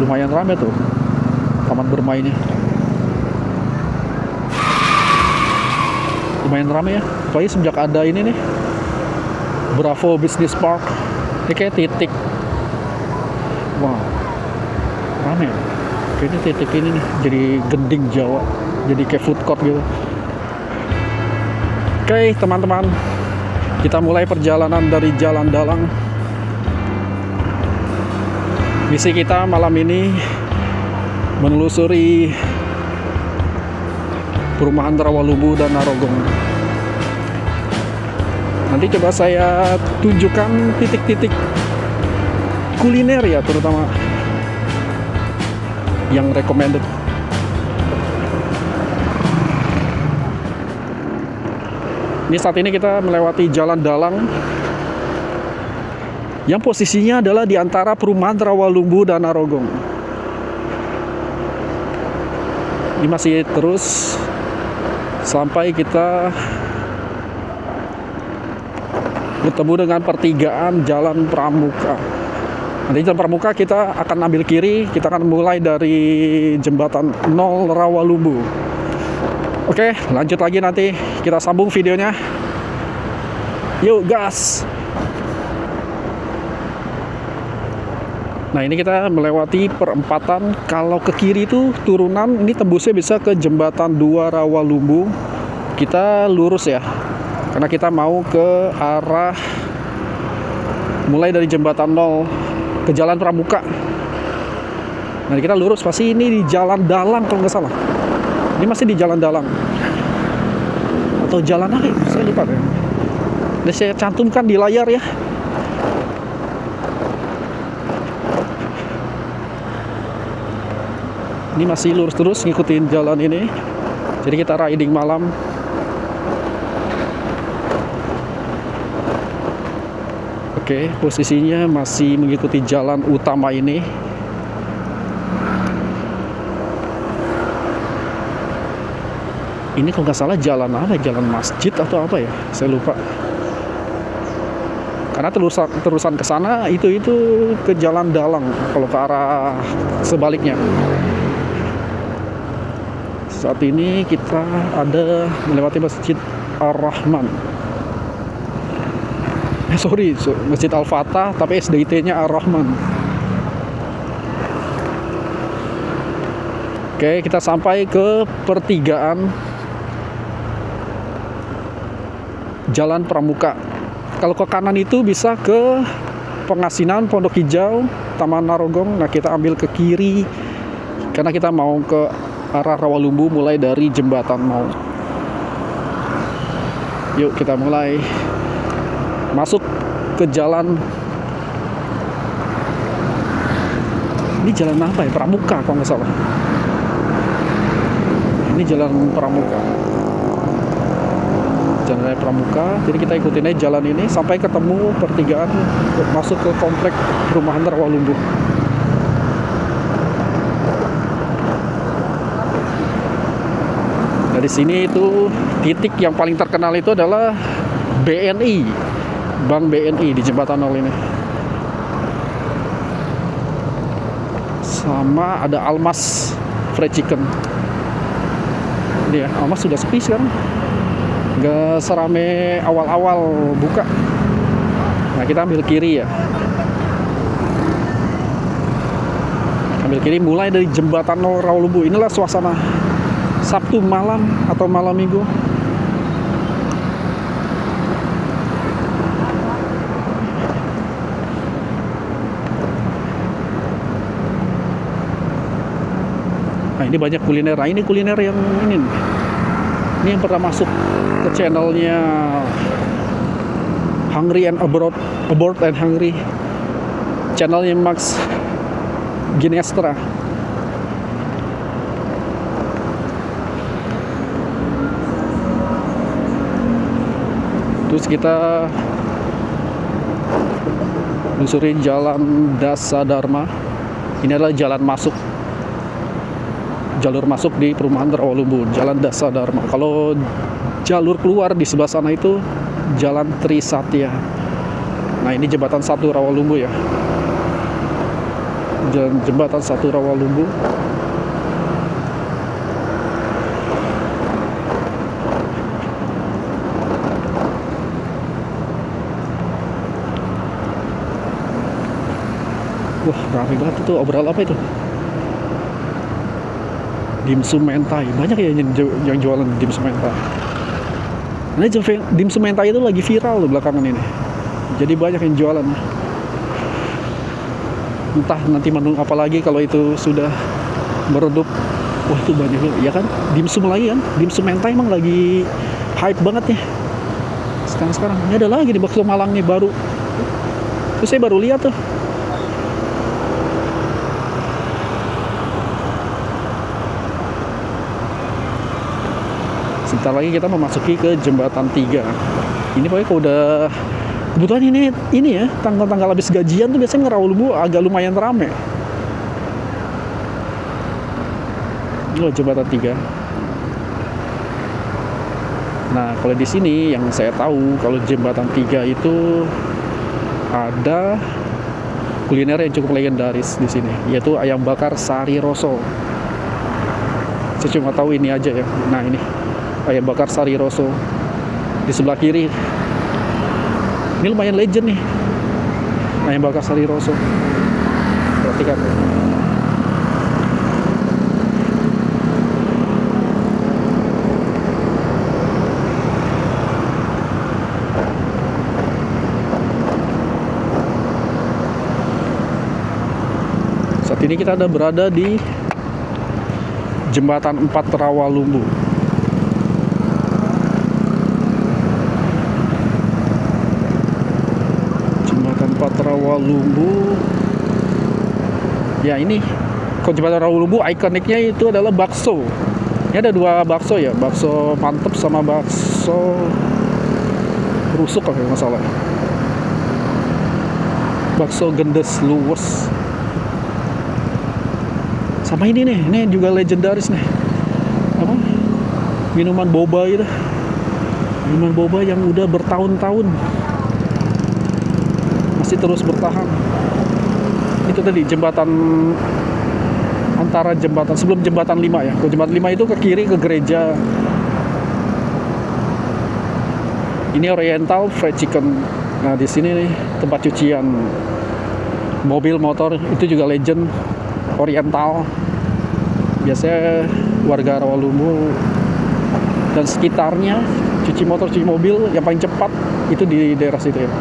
Lumayan rame tuh taman bermainnya. Lumayan rame ya. Apalagi sejak ada ini nih, Bravo Business Park. Ini kayak titik. Wow, rame ya. Kayaknya titik ini nih jadi Gending Jawa, jadi kayak food court gitu. Oke teman-teman, kita mulai perjalanan dari Jalan Dalang. Misi kita malam ini menelusuri perumahan Rawalumbu dan Narogong. Nanti coba saya tunjukkan titik-titik kuliner ya, terutama yang recommended. Ini saat ini kita melewati Jalan Dalang yang posisinya adalah di antara perumahan Rawalumbu dan Narogong. Ini masih terus sampai kita bertemu dengan pertigaan Jalan Pramuka. Nanti Jalan Pramuka kita akan ambil kiri, kita akan mulai dari jembatan 0 Rawalumbu. Oke, lanjut lagi nanti kita sambung videonya. Yuk gas. Nah ini kita melewati perempatan. Kalau ke kiri itu turunan, ini tembusnya bisa ke jembatan 2 Rawalumbu. Kita lurus ya, karena kita mau ke arah mulai dari jembatan 0 ke Jalan Pramuka. Nah kita lurus, pasti ini di Jalan Dalang kalau nggak salah. Ini masih di Jalan Dalang atau jalan apa? Saya lupa ya. Ini saya cantumkan di layar ya. Ini masih lurus terus ngikutin jalan ini. Jadi kita riding malam. Oke, posisinya masih mengikuti jalan utama ini. Ini kalau nggak salah jalan apa? Jalan masjid atau apa ya? Saya lupa. Karena terusan ke sana itu ke Jalan Dalang kalau ke arah sebaliknya. Saat ini kita ada melewati Masjid Ar-Rahman. Sorry, Masjid Al-Fatah, tapi SDIT-nya Ar-Rahman. Oke, kita sampai ke pertigaan Jalan Pramuka. Kalau ke kanan itu bisa ke Pengasinan, Pondok Hijau, Taman Narogong. Nah kita ambil ke kiri karena kita mau ke arah Rawalumbu mulai dari jembatan mau. Yuk kita mulai masuk ke jalan. Ini jalan apa ya? Pramuka kalau nggak salah. Ini Jalan Pramuka. Jalan Raya Pramuka. Jadi kita ikutin aja jalan ini sampai ketemu pertigaan masuk ke komplek perumahan Rawalumbu. Dari sini itu titik yang paling terkenal itu adalah BNI, Bank BNI di jembatan 0 ini. Sama ada Almas Fried Chicken. Ini ya, Almas sudah sepi sekarang. Nggak serame awal-awal buka. Nah kita ambil kiri ya. Ambil kiri mulai dari jembatan 0 Rawalumbu. Inilah suasana Sabtu malam atau malam minggu. Nah ini banyak kuliner. Nah ini kuliner yang ini nih. Ini yang pernah masuk ke channelnya Hungry and Abroad and Hungry, channelnya Max Ginestra. Terus kita menyusuri Jalan Dasa Dharma. Ini adalah jalan masuk, jalur masuk di perumahan Rawalumbu, Jalan Dasa Dharma. Kalau jalur keluar di sebelah sana itu Jalan Trisatya. Nah ini jembatan 1 Rawalumbu ya. jembatan 1 Rawalumbu. Wah, ramai banget itu. Obral apa itu? Dimsum mentai. Banyak ya yang jualan dimsum mentai. Nah, dimsum mentai itu lagi viral loh belakangan ini. Jadi banyak yang jualan. Entah nanti menu apa lagi kalau itu sudah meredup. Wah, itu banyak ya kan? Dimsum lagi kan? Dimsum mentai emang lagi hype banget nih. Sekarang ini ada lagi di bakso Malang nih baru. Terus saya baru lihat tuh. Sebentar lagi kita memasuki ke jembatan 3. Ini pokoknya kalau udah kebetulan ini ya, tanggal-tanggal habis gajian tuh biasanya Rawalumbu agak lumayan rame. Ini jembatan 3. Nah, kalau di sini yang saya tahu kalau jembatan 3 itu ada kuliner yang cukup legendaris di sini, yaitu ayam bakar Sari Roso. Saya cuma tahu ini aja ya. Nah, ini ayam bakar Sari Roso di sebelah kiri. Ini lumayan legend nih, ayam bakar Sari Roso. Perhatikan. Saat ini kita ada berada di jembatan 4 Rawalumbu. Rawalumbu. Ya, ini kalau jembatan Rawalumbu ikoniknya itu adalah bakso. Ini ada 2 bakso ya, bakso mantep sama bakso rusuk kalau nggak salah. Bakso gendes luwes. Sama ini nih, ini juga legendaris nih. Apa? Minuman boba itu. Minuman boba yang udah bertahun-tahun masih terus bertahan. Itu tadi jembatan, antara jembatan sebelum jembatan 5 ya. Kalau jembatan 5 itu ke kiri ke gereja. Ini Oriental Fried Chicken. Nah, di sini nih tempat cucian mobil motor, itu juga legend Oriental. Biasanya warga Rawalumbu dan sekitarnya cuci motor, cuci mobil yang paling cepat itu di daerah situ ya.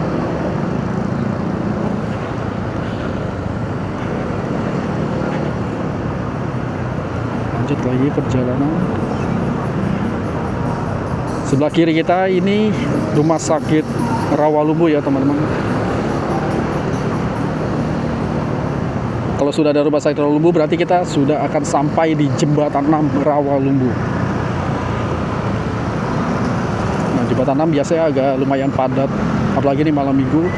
Lanjut lagi perjalanan. Sebelah kiri kita ini rumah sakit Rawalumbu ya teman-teman. Kalau sudah ada rumah sakit Rawalumbu berarti kita sudah akan sampai di jembatan 6 Rawalumbu. Nah, jembatan 6 biasanya agak lumayan padat, apalagi ini malam minggu.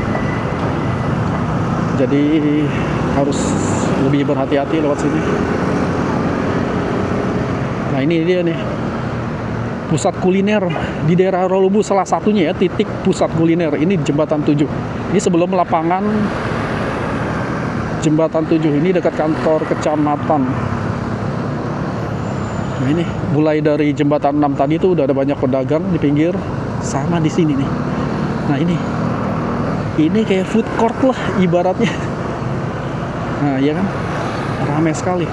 Jadi harus lebih berhati-hati lewat sini. Nah, ini dia nih, pusat kuliner di daerah Rawalumbu, salah satunya ya, titik pusat kuliner. Ini jembatan 7. Ini sebelum lapangan jembatan 7, ini dekat kantor kecamatan. Nah, ini mulai dari jembatan 6 tadi tuh udah ada banyak pedagang di pinggir. Sama di sini nih. Nah, ini kayak food court lah ibaratnya. Nah, iya kan, ramai sekali.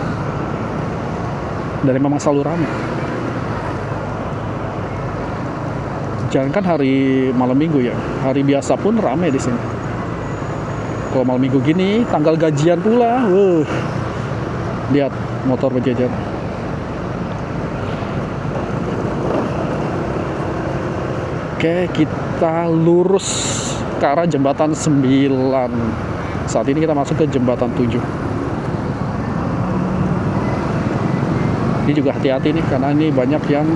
Dan memang selalu ramai. Jangan kan hari malam minggu ya, hari biasa pun ramai di sini. Kalau malam minggu gini, tanggal gajian pula, lihat motor berjejer. Oke, kita lurus ke arah jembatan 9. Saat ini kita masuk ke jembatan 7. Ini juga hati-hati nih, karena ini banyak yang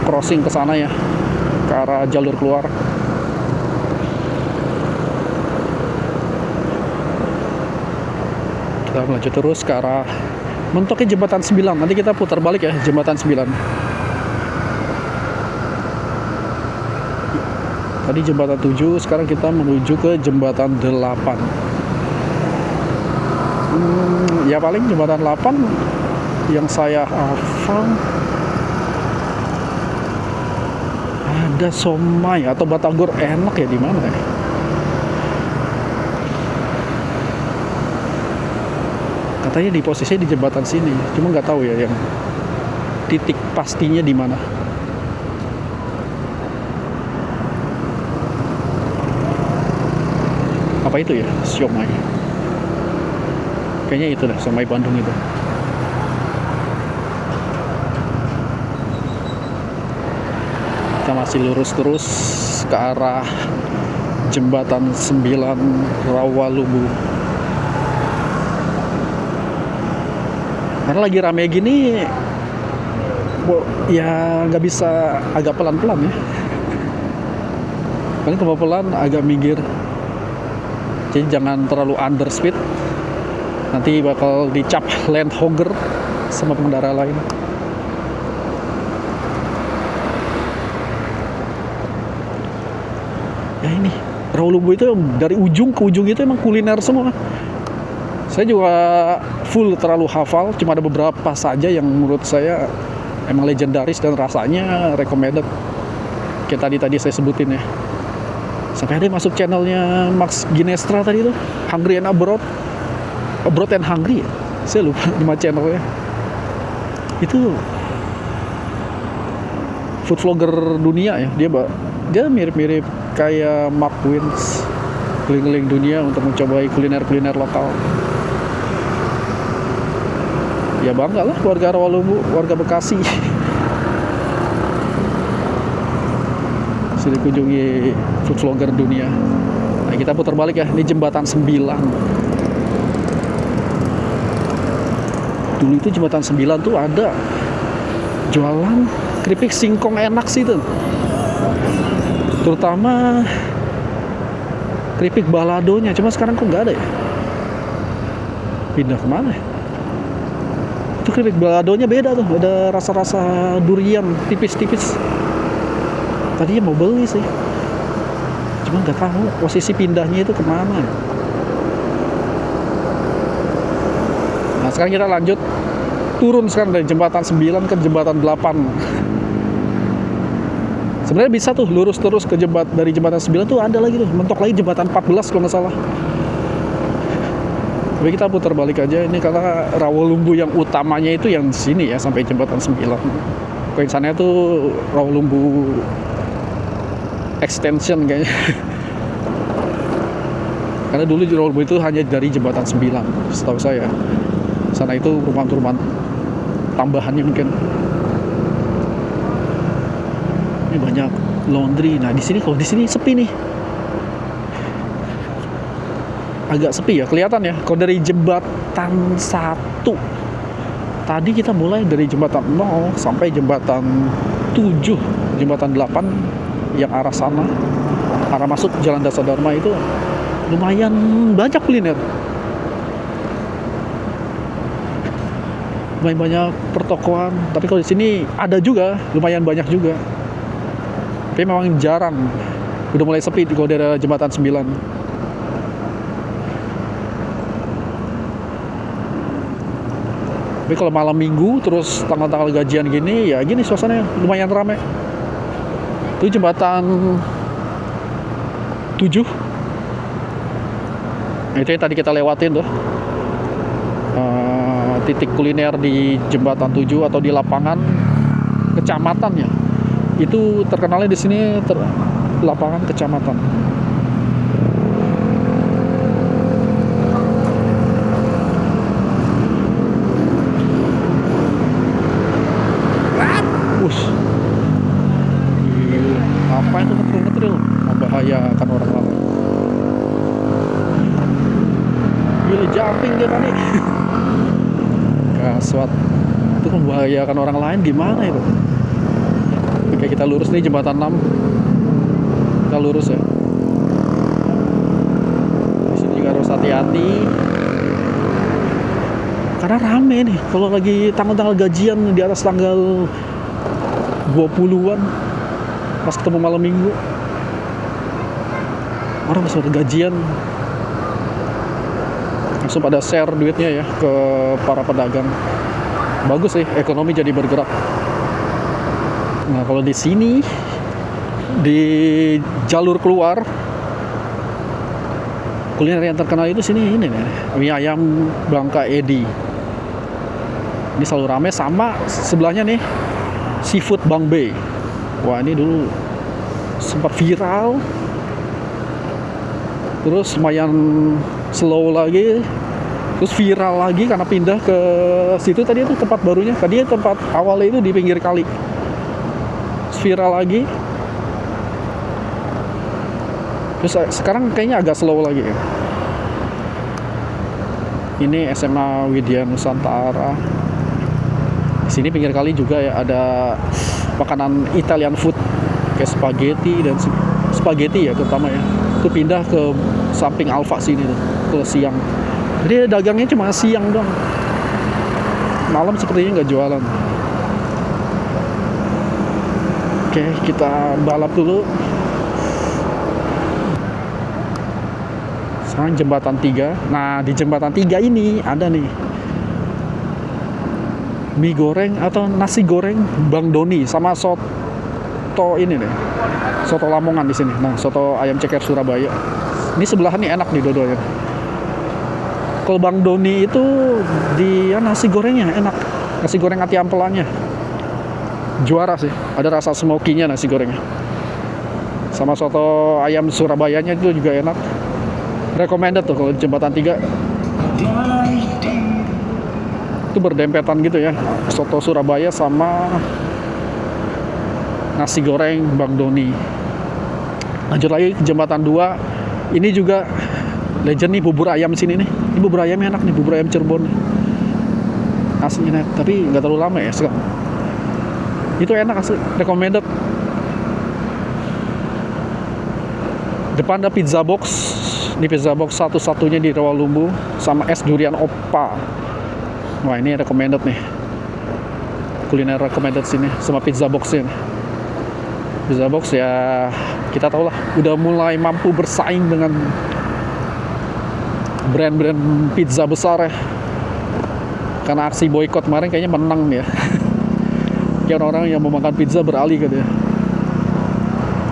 crossing ke sana ya, ke arah jalur keluar. Kita lanjut terus ke arah mentoknya jembatan 9. Nanti kita putar balik ya, jembatan 9. Tadi jembatan 7, sekarang kita menuju ke jembatan 8. Ya paling jembatan 8 yang saya hafal ada somai atau batagor enak ya, di mana ya? Katanya di posisi di jembatan sini, cuma nggak tahu ya yang titik pastinya di mana. Apa itu ya, siomay? Kayaknya itu deh, siomay Bandung itu. Kita masih lurus terus ke arah jembatan 9 Rawalumbu. Karena lagi rame gini, ya nggak bisa agak pelan-pelan ya. Paling kalau pelan agak minggir. Jadi jangan terlalu underspeed, nanti bakal dicap land hogger sama pengendara lain. Ya ini Rawalumbu itu dari ujung ke ujung itu emang kuliner semua. Saya juga full terlalu hafal, cuma ada beberapa saja yang menurut saya emang legendaris dan rasanya recommended. Kayak tadi saya sebutin ya. Sampai ada yang masuk channelnya Max Ginestra tadi tuh, Hungry and Abroad and Hungry ya? Saya lupa nama channelnya. Itu food vlogger dunia ya, dia mirip-mirip kayak Mark Wins, keliling-keliling dunia untuk mencobai kuliner-kuliner lokal. Ya bangga lah warga Rawalumbu, warga Bekasi. Sudah kunjungi food vlogger dunia. Nah, kita putar balik ya, ini jembatan 9. Dulu itu jembatan 9 tuh ada jualan keripik singkong enak sih tuh. Terutama keripik baladonya, cuma sekarang kok nggak ada ya? Pindah kemana ya? Itu keripik baladonya beda tuh, ada rasa-rasa durian tipis-tipis. Tadinya mau beli sih, cuma nggak tahu posisi pindahnya itu kemana. Nah sekarang kita lanjut turun sekarang dari jembatan 9 ke jembatan 8. Sebenarnya bisa tuh lurus terus ke dari jembatan 9 tuh ada lagi tuh, mentok lagi jembatan 14 kalau nggak salah. Tapi kita putar balik aja ini karena Rawalumbu yang utamanya itu yang sini ya, sampai jembatan 9. Koinsannya tuh Rawalumbu extension kayaknya. Karena dulu Rawalumbu itu hanya dari jembatan 9 setahu saya. Sana itu rumah-rumah tambahannya mungkin. Ini banyak laundry. Nah di sini, kalau di sini sepi nih, agak sepi ya, kelihatan ya. Kalau dari jembatan 1 tadi kita mulai dari jembatan 0 sampai jembatan 7, jembatan 8 yang arah sana, arah masuk Jalan Dasar Dharma itu lumayan banyak kuliner, lumayan banyak pertokoan. Tapi kalau di sini ada juga, lumayan banyak juga. Tapi memang jarang, udah mulai sepi kalau dari jembatan 9. Tapi kalau malam minggu terus tanggal-tanggal gajian gini, ya gini suasananya lumayan ramai. Itu jembatan 7. Nah, itu yang tadi kita lewatin tuh, titik kuliner di jembatan 7 atau di lapangan kecamatan ya. Itu terkenalnya di sini lapangan kecamatan. Apa itu ngetril-ngetril, membahayakan orang lain. Gila, jumping dia tadi. Kaswat. Itu membahayakan orang lain gimana itu? Oke, kita lurus nih jembatan 6. Kita lurus ya. Di sini juga harus hati-hati. Karena rame nih kalau lagi tanggal-tanggal gajian di atas tanggal 20-an. Pas ketemu malam minggu, orang masih ada gajian. langsung pada share duitnya ya ke para pedagang. Bagus sih, ekonomi jadi bergerak. Nah, kalau di sini di jalur keluar, kuliner yang terkenal itu sini ini nih, mie ayam Bangka Edi. Ini selalu rame, sama sebelahnya nih seafood Bang B. Wah, ini dulu sempat viral, terus lumayan slow lagi, terus viral lagi karena pindah ke situ. Tadi itu tempat barunya, tadi tempat awalnya itu di pinggir kali, terus viral lagi, terus sekarang kayaknya agak slow lagi ya. Ini SMA Widya Nusantara. Di sini pinggir kali juga ya ada makanan Italian food kayak spaghetti dan spaghetti ya terutama ya. Itu pindah ke samping Alfa sini tuh, ke siang. Jadi dagangnya cuma siang doang. Malam sepertinya nggak jualan. Oke, kita balap dulu. Sekarang jembatan 3. Nah, di jembatan 3 ini ada nih mie goreng atau nasi goreng Bang Doni sama soto ini nih, soto Lamongan di sini. Nah, soto ayam ceker Surabaya. Ini sebelahan nih enak nih dua-duanya. Kalau Bang Doni itu dia nasi gorengnya enak, nasi goreng ati ampelannya juara sih. Ada rasa smoky-nya nasi gorengnya. Sama soto ayam Surabayanya itu juga enak. Recommended tuh kalau di jembatan 3. Itu berdempetan gitu ya, soto Surabaya sama nasi goreng Bang Doni. Lanjut lagi ke jembatan 2. Ini juga legend nih, bubur ayam sini nih. Ini bubur ayamnya enak nih, bubur ayam Cirebon. Aslinya enak, tapi nggak terlalu lama ya sekarang. Itu enak asli, recommended. Depan ada pizza box. Ini pizza box satu-satunya di Rawalumbu sama es durian Opa. Wah, ini recommended nih, kuliner recommended sini sama pizza boxnya. Pizza box ya kita tahu lah udah mulai mampu bersaing dengan brand-brand pizza besar ya. Karena aksi boykot kemarin kayaknya menang ya. Kayak orang yang mau makan pizza beralih gitu ya.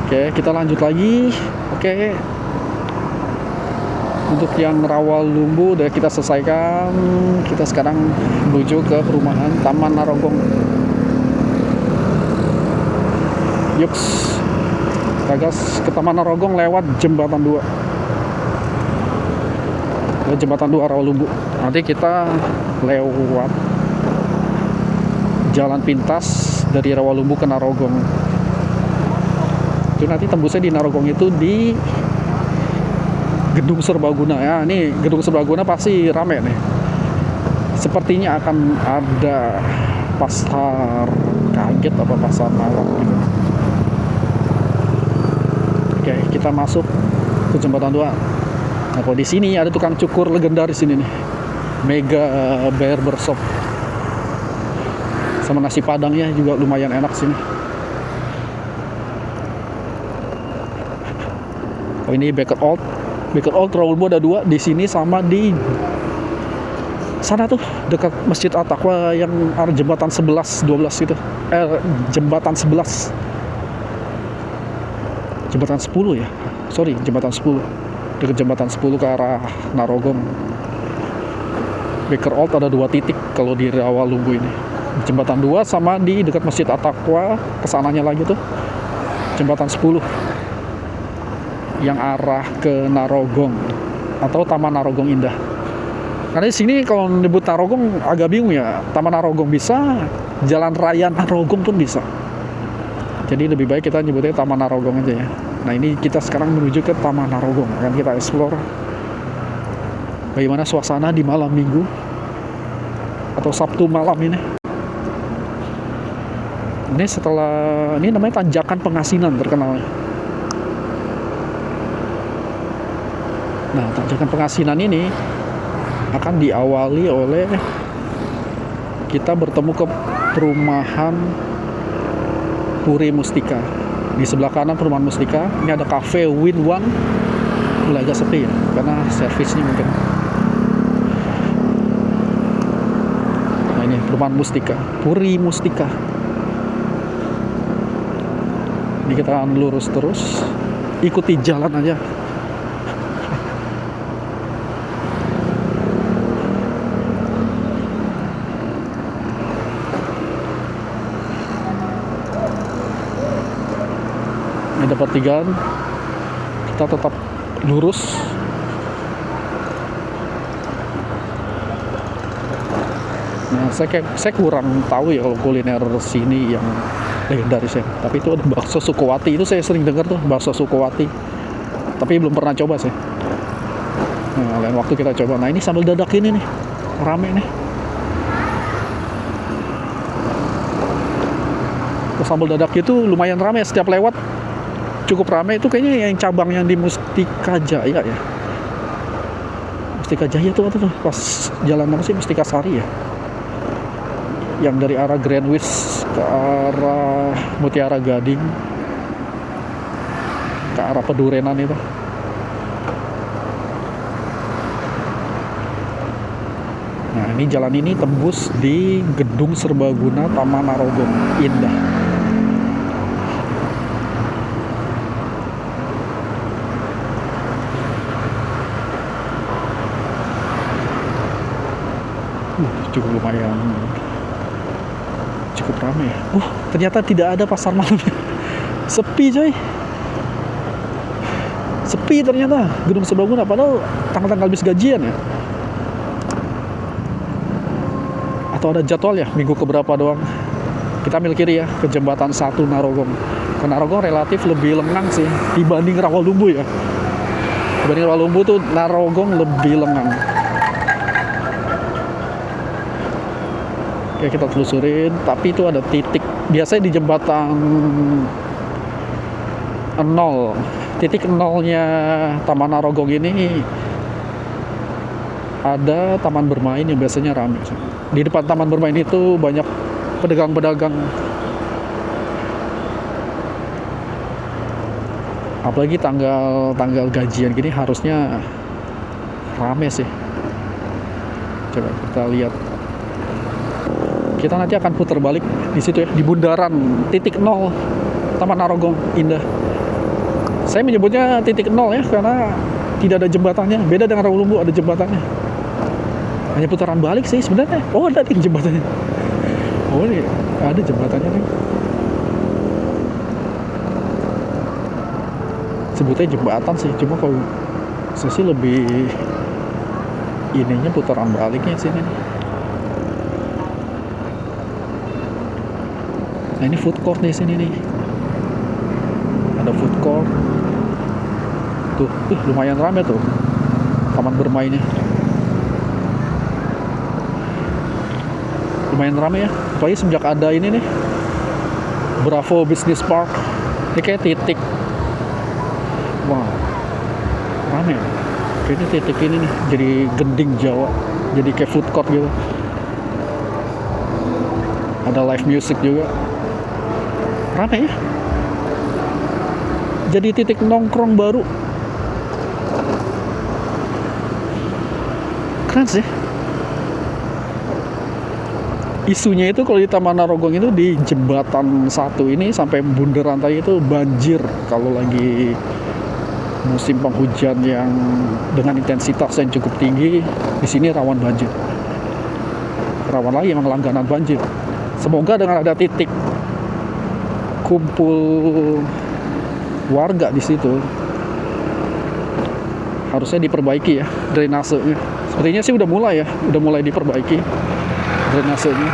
Oke, kita lanjut lagi. Oke. Untuk yang Rawalumbu udah kita selesaikan. Kita sekarang menuju ke perumahan Taman Narogong. Yuks, Ragas ke Taman Narogong lewat jembatan 2. Lewat jembatan 2 Rawalumbu. Nanti kita lewat jalan pintas dari Rawalumbu ke Narogong. Itu nanti tembusnya di Narogong itu di Gedung Serbaguna ya. Ini Gedung Serbaguna pasti rame nih. Sepertinya akan ada pasar kaget apa pasar malam gitu. Oke, kita masuk ke jembatan 2. Nah, kalau di sini ada tukang cukur legendaris ini nih. Mega Barbershop. Sama nasi padangnya juga lumayan enak sini. Oh, ini Baker Old. Baker Old Rawalumbu ada 2 di sini sama di sana tuh dekat Masjid At-Taqwa yang arah jembatan 11 12 gitu. Jembatan 11. Jembatan 10 ya. Sorry, jembatan 10. Dekat jembatan 10 ke arah Narogong. Baker Old ada 2 titik kalau di Rawalumbu ini. Jembatan 2 sama di dekat Masjid At-Taqwa kesananya lagi tuh jembatan 10 yang arah ke Narogong atau Taman Narogong Indah. Karena di sini kalau nyebut Narogong agak bingung ya. Taman Narogong bisa, Jalan Raya Narogong pun bisa. Jadi lebih baik kita nyebutnya Taman Narogong aja ya. Nah, ini kita sekarang menuju ke Taman Narogong. Akan kita explore bagaimana suasana di malam Minggu atau Sabtu malam ini. Ini setelah, ini namanya Tanjakan Pengasinan terkenal. Nah, Tanjakan Pengasinan ini akan diawali oleh kita bertemu ke perumahan Puri Mustika. Di sebelah kanan perumahan Mustika, ini ada cafe Win One. Mulai agak sepi ya, karena servisnya mungkin. Perumahan Mustika, Puri Mustika. Ini kita akan lurus terus, ikuti jalan aja. Ini dapat pertigaan, kita tetap lurus. Nah, saya kurang tahu ya kalau kuliner sini yang legendaris ya. Tapi itu ada bakso Sukowati, itu saya sering dengar tuh, bakso Sukowati. Tapi belum pernah coba sih. Nah, lain waktu kita coba. Nah, ini sambal dadak ini nih, rame nih. Sambal dadak itu lumayan rame, setiap lewat cukup rame. Itu kayaknya yang cabang yang di Mustika Jaya ya. Mustika Jaya tuh apa tuh? Pas jalan apa sih, Mustika Sari ya? Yang dari arah Grand Wish ke arah Mutiara Gading, ke arah Pedurenan itu. Nah, ini jalan ini tembus di Gedung Serbaguna Taman Narogong. Indah. Cukup lumayan, cukup ramai ya. Ternyata tidak ada pasar malam. Sepi coy, sepi ternyata Gedung Serbaguna, padahal tanggal-tanggal habis gajian ya. Atau ada jadwal ya, minggu keberapa doang. Kita ambil kiri ya, ke jembatan 1 Narogong. Ke Narogong relatif lebih lengang sih dibanding Rawalumbu ya. Dibanding Rawalumbu tuh Narogong lebih lengang. Oke, kita telusurin, tapi itu ada titik. Biasanya di jembatan 0, titik 0-nya Taman Narogong ini ada taman bermain yang biasanya ramai. Di depan taman bermain itu banyak pedagang-pedagang. Apalagi tanggal gajian gini harusnya rame sih. Coba kita lihat. Kita nanti akan putar balik di situ ya, di bundaran titik 0 Taman Narogong. Indah. Saya menyebutnya titik 0 ya, karena tidak ada jembatannya. Beda dengan Rawalumbu, ada jembatannya. Hanya putaran balik sih sebenarnya. Oh, ada nih jembatannya. Oh, ini ada jembatannya nih. Sebutnya jembatan sih, cuma kalau saya sih lebih ininya putaran baliknya sini nih. Nah, ini food court di sini nih. Ada food court. Tuh, lumayan rame tuh taman bermainnya. Lumayan rame ya. Apalagi sejak ada ini nih, Bravo Business Park. Ini kayak titik. Wow, rame. Kayaknya titik ini nih jadi Gending Jawa. Jadi kayak food court gitu. Ada live music juga. Rame ya. Jadi titik nongkrong baru. Keren sih. Isunya itu kalau di Taman Narogong itu di jembatan 1 ini sampai bundaran tadi itu banjir kalau lagi musim penghujan yang dengan intensitas yang cukup tinggi. Di sini rawan banjir. Rawan lagi, emang langganan banjir. Semoga dengan ada titik kumpul warga di situ, harusnya diperbaiki ya drainasenya. Sepertinya sih udah mulai diperbaiki drainasenya.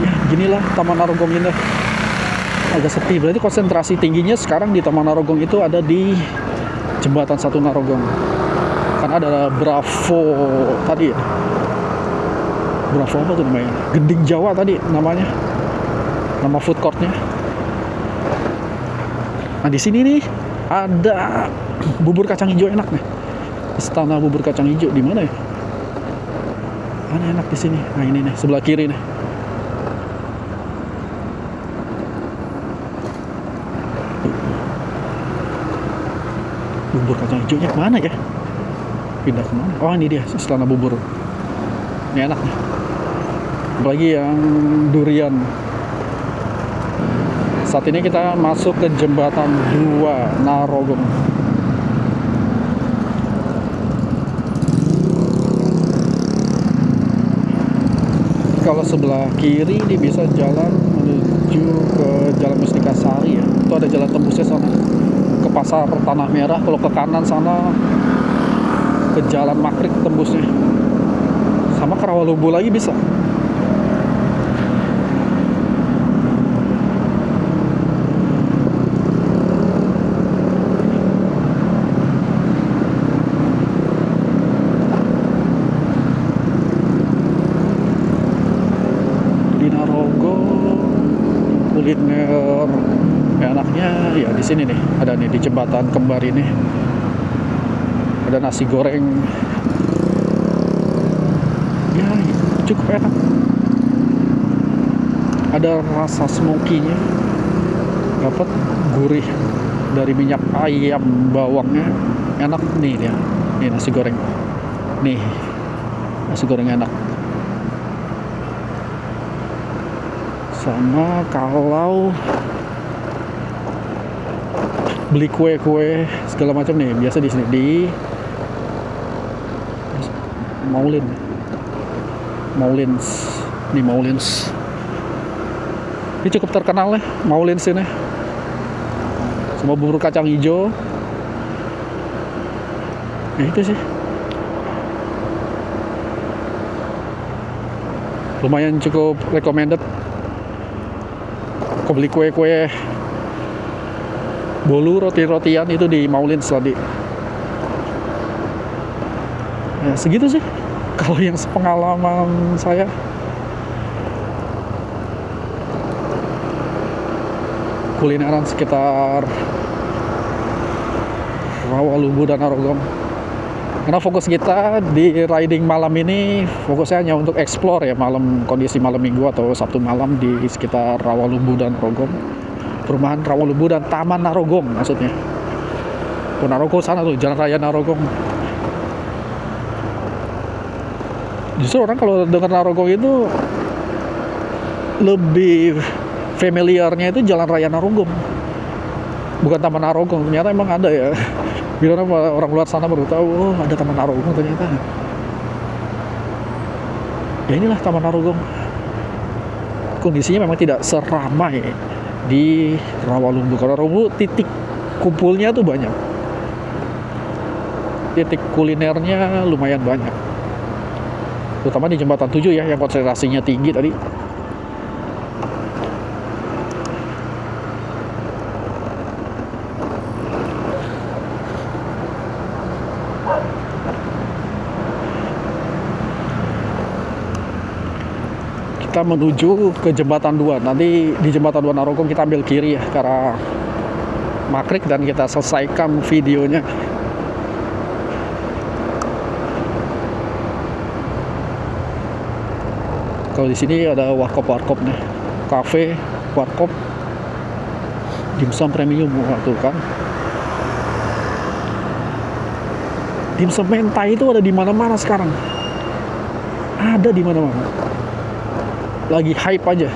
Ya, ginilah Taman Narogong ini. Agak sepi, berarti konsentrasi tingginya sekarang di Taman Narogong itu ada di jembatan 1 Narogong. Karena ada Bravo tadi ya. Bravo apa tuh namanya? Gending Jawa tadi namanya. Nama food courtnya. Nah, di sini nih ada bubur kacang hijau enak nih. Istana bubur kacang hijau di mana ya? Mana enak di sini? Nah, ini nih sebelah kiri nih. Bubur kacang hijaunya kemana ya? Pindah kemana? Oh ini dia, istana bubur. Ini enak nih. Apalagi yang durian. Saat ini kita masuk ke jembatan 2 Narogong. Kalau sebelah kiri ini bisa jalan menuju ke Jalan Mustika Sari ya. Itu ada jalan tembusnya sana ke Pasar Tanah Merah. Kalau ke kanan sana ke Jalan Makrik tembusnya. Sama ke Rawalumbu lagi bisa. Kuliner enaknya ya di sini nih, ada nih di jembatan kembar ini ada nasi goreng ya cukup enak, ada rasa smoky-nya, dapat gurih dari minyak ayam bawangnya, enak nih dia. Nih nasi goreng, nih nasi goreng enak. Sama kalau beli kue-kue segala macam nih biasa di sini di Maulins nih, Maulins ini cukup terkenal nih Maulins ini, sama bubur kacang hijau ya itu sih lumayan cukup recommended. Kau beli kue-kue bolu, roti-rotian itu di Maulins tadi. Ya segitu sih kalau yang sepengalaman saya. Kulineran sekitar Rawalumbu dan Narogong. Karena fokus kita di riding malam ini fokusnya hanya untuk explore ya, kondisi malam minggu atau Sabtu malam di sekitar Rawalumbu dan Narogong, perumahan Rawalumbu dan Taman Narogong maksudnya. Narogong sana tuh, Jalan Raya Narogong. Justru orang kalau dengar Narogong itu lebih familiarnya itu Jalan Raya Narogong, bukan Taman Narogong. Ternyata emang ada ya. Bila orang luar sana baru tahu, oh ada Taman Narogong ternyata. Ya inilah Taman Narogong. Kondisinya memang tidak seramai di Rawalumbu. Kalau Rawalumbu titik kumpulnya tuh banyak. Titik kulinernya lumayan banyak. Terutama di Jembatan 7 ya, yang konsentrasinya tinggi tadi. Kita menuju ke Jembatan 2. Nanti di Jembatan 2 Narogong kita ambil kiri ya ke arah Makrik dan kita selesaikan videonya. Kalau di sini ada warkop nih, kafe, warkop, dimsum premium tuh kan. Dimsum mentai itu ada di mana-mana sekarang. Ada di mana-mana. Lagi hype aja,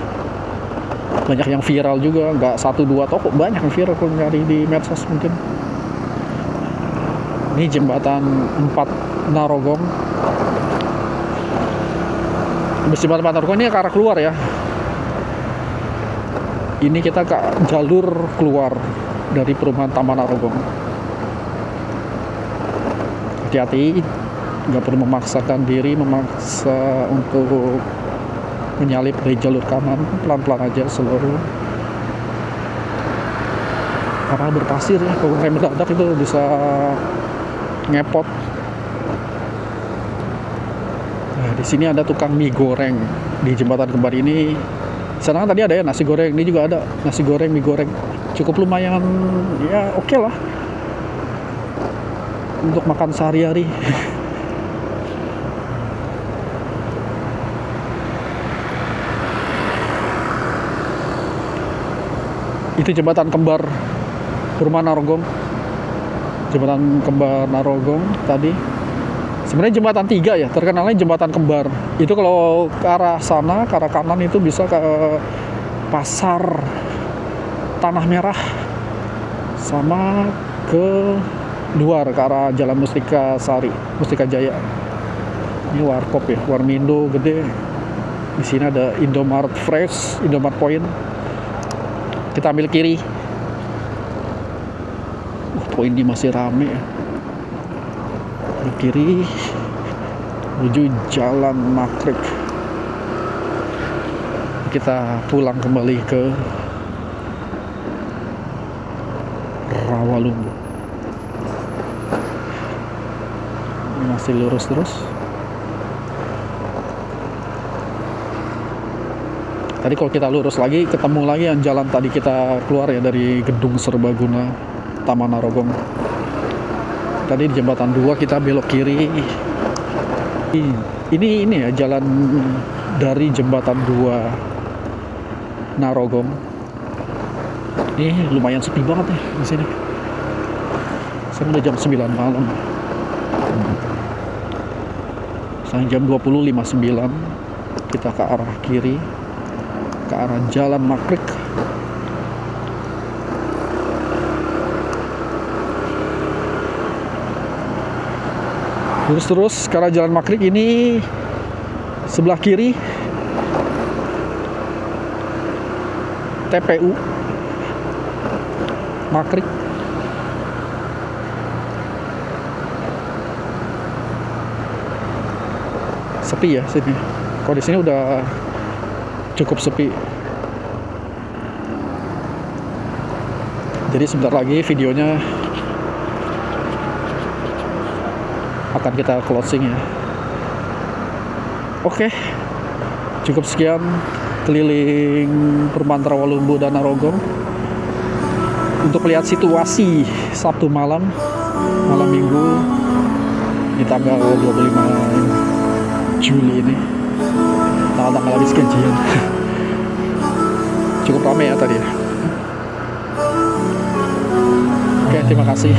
banyak yang viral juga, nggak 1-2 toko, banyak yang viral kalau nyari di medsos mungkin. Ini Jembatan 4 Narogong. Jembatan 4 Narogong ini ke arah keluar ya. Ini kita ke jalur keluar dari perumahan Taman Narogong. Hati-hati, nggak perlu memaksakan diri, memaksa untuk menyalip dari jalur kanan, pelan-pelan aja seluruh. Karena berpasir ya, kalau rem mendadak itu bisa ngepot. Nah, di sini ada tukang mie goreng di jembatan kembar ini. Sana kan tadi ada ya nasi goreng, ini juga ada nasi goreng, mie goreng. Cukup lumayan ya, oke lah untuk makan sehari-hari. Itu jembatan kembar perumahan Narogong. Jembatan Kembar Narogong tadi. Sebenarnya jembatan 3 ya, terkenalnya jembatan kembar. Itu kalau ke arah sana, ke arah kanan itu bisa ke pasar Tanah Merah sama ke luar ke arah Jalan Mustika Sari, Mustika Jaya. Ini warkop ya, Warmindo gede. Di sini ada Indomaret Fresh, Indomaret Point. Kita ambil kiri. Poin ini masih rame ya. Ke kiri menuju Jalan Makrik. Kita pulang kembali ke Rawalumbu. Ini masih lurus terus. Tadi kalau kita lurus lagi ketemu lagi yang jalan tadi kita keluar ya dari Gedung Serbaguna Taman Narogong. Tadi di jembatan 2 kita belok kiri. Ini ya jalan dari jembatan 2 Narogong. Ini lumayan sepi banget ya di sini. Sekarang udah jam 9 malam. Sekarang jam 20.59. Kita ke arah kiri, ke arah Jalan Makrik. Lurus terus ke arah Jalan Makrik. Ini sebelah kiri TPU Makrik. Sepi ya sini. Kalau di sini udah cukup sepi. Jadi sebentar lagi videonya akan kita closing ya. Oke, cukup sekian keliling perumahan Rawalumbu dan Narogong untuk lihat situasi Sabtu malam Minggu di tanggal 25 Juli ini, tanggal habis gajian. Cukup ramai ya tadi ya. Oke, terima kasih.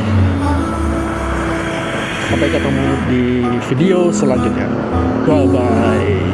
Sampai ketemu di video selanjutnya. Bye bye.